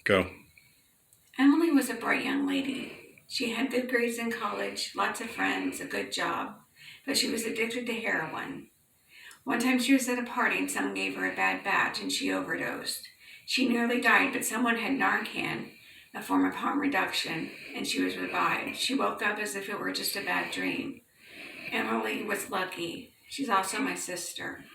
Go. Emily was a bright young lady. She had good grades in college, lots of friends, a good job, but she was addicted to heroin. One time she was at a party and someone gave her a bad batch and she overdosed. She nearly died, but someone had Narcan, a form of harm reduction, and she was revived. She woke up as if it were just a bad dream. Emily was lucky. She's also my sister.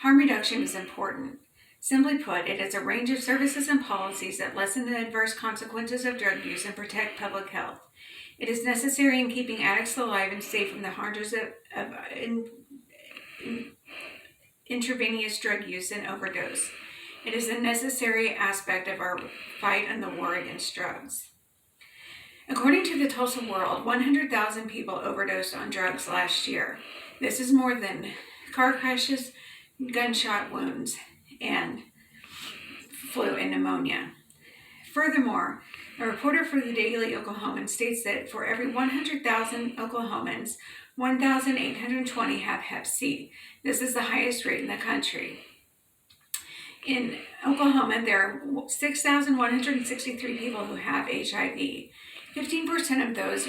Harm reduction is important. Simply put, it is a range of services and policies that lessen the adverse consequences of drug use and protect public health. It is necessary in keeping addicts alive and safe from the harms of intravenous drug use and overdose. It is a necessary aspect of our fight on the war against drugs. According to the Tulsa World, 100,000 people overdosed on drugs last year. This is more than car crashes, gunshot wounds, and flu and pneumonia. Furthermore, a reporter for the Daily Oklahoman states that for every 100,000 Oklahomans, 1,820 have Hep C. This is the highest rate in the country. In Oklahoma, there are 6,163 people who have HIV. 15% of those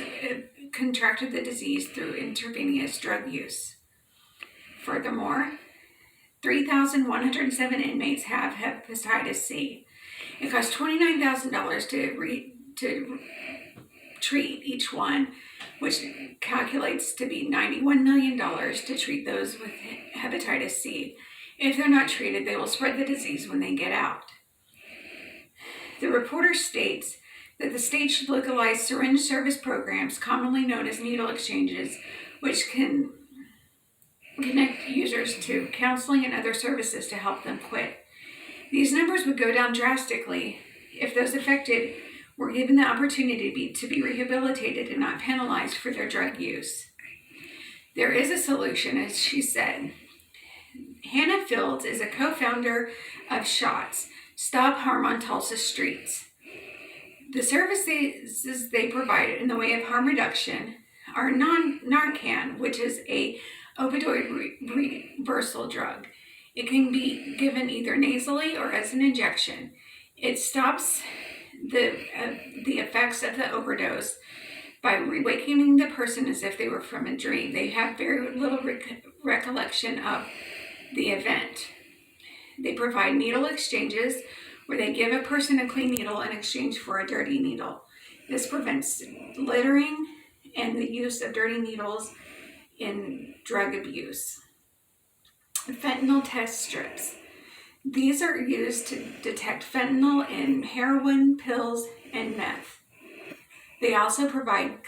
contracted the disease through intravenous drug use. Furthermore, 3,107 inmates have hepatitis C. It costs $29,000 to treat each one, which calculates to be $91 million to treat those with hepatitis C. If they're not treated, they will spread the disease when they get out. The reporter states that the state should legalize syringe service programs, commonly known as needle exchanges, which can connect users to counseling and other services to help them quit. These numbers would go down drastically if those affected were given the opportunity to be rehabilitated and not penalized for their drug use. There is a solution, as she said. Hannah Fields is a co-founder of SHOTS, Stop Harm on Tulsa Streets. The services they provide in the way of harm reduction are Narcan, which is a opioid reversal drug. It can be given either nasally or as an injection. It stops the effects of the overdose by reawakening the person as if they were from a dream. They have very little recollection of the event. They provide needle exchanges where they give a person a clean needle in exchange for a dirty needle. This prevents littering and the use of dirty needles in drug abuse. Fentanyl test strips. These are used to detect fentanyl in heroin, pills, and meth. They also provide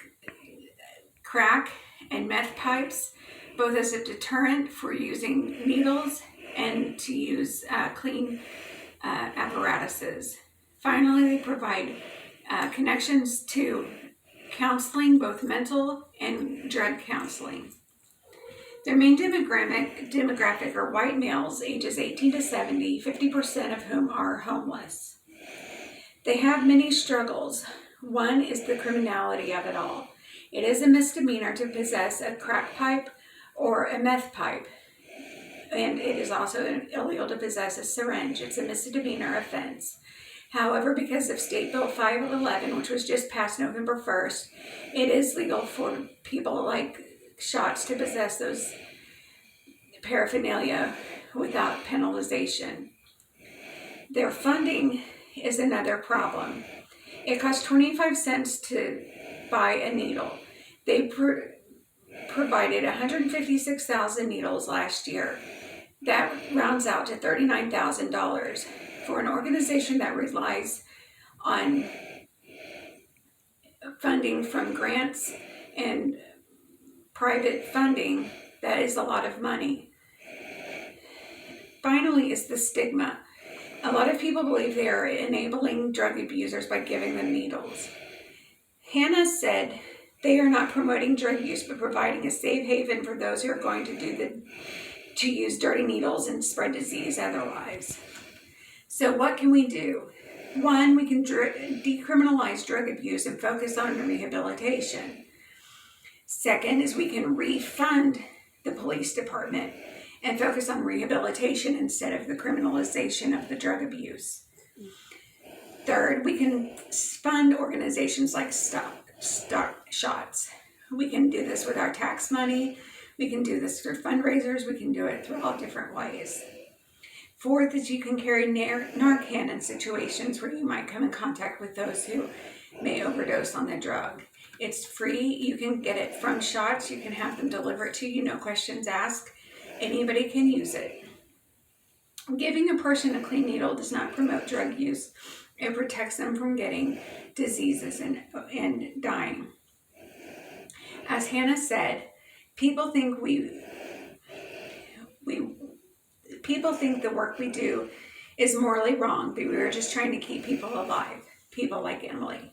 crack and meth pipes, both as a deterrent for using needles and to use clean apparatuses. Finally, they provide connections to counseling, both mental and drug counseling. Their main demographic are white males ages 18 to 70, 50% of whom are homeless. They have many struggles. One is the criminality of it all. It is a misdemeanor to possess a crack pipe or a meth pipe, and it is also illegal to possess a syringe. It's a misdemeanor offense. However, because of State Bill 511, which was just passed November 1st, it is legal for people like SHOTS to possess those paraphernalia without penalization. Their funding is another problem. It costs 25 cents to buy a needle. They provided 156,000 needles last year. That rounds out to $39,000. For an organization that relies on funding from grants and private funding, that is a lot of money. Finally is the stigma. A lot of people believe they are enabling drug abusers by giving them needles. Hannah said they are not promoting drug use, but providing a safe haven for those who are going to use dirty needles and spread disease otherwise. So what can we do? One, we can decriminalize drug abuse and focus on rehabilitation. Second is we can refund the police department and focus on rehabilitation instead of the criminalization of the drug abuse. Third, we can fund organizations like Start Shots. We can do this with our tax money. We can do this through fundraisers. We can do it through all different ways. Fourth is you can carry Narcan in situations where you might come in contact with those who may overdose on the drug. It's free. You can get it from Shots. You can have them deliver it to you, no questions asked. Anybody can use it. Giving a person a clean needle does not promote drug use. It protects them from getting diseases and dying. As Hannah said, people think people think the work we do is morally wrong, but we were just trying to keep people alive. People like Emily.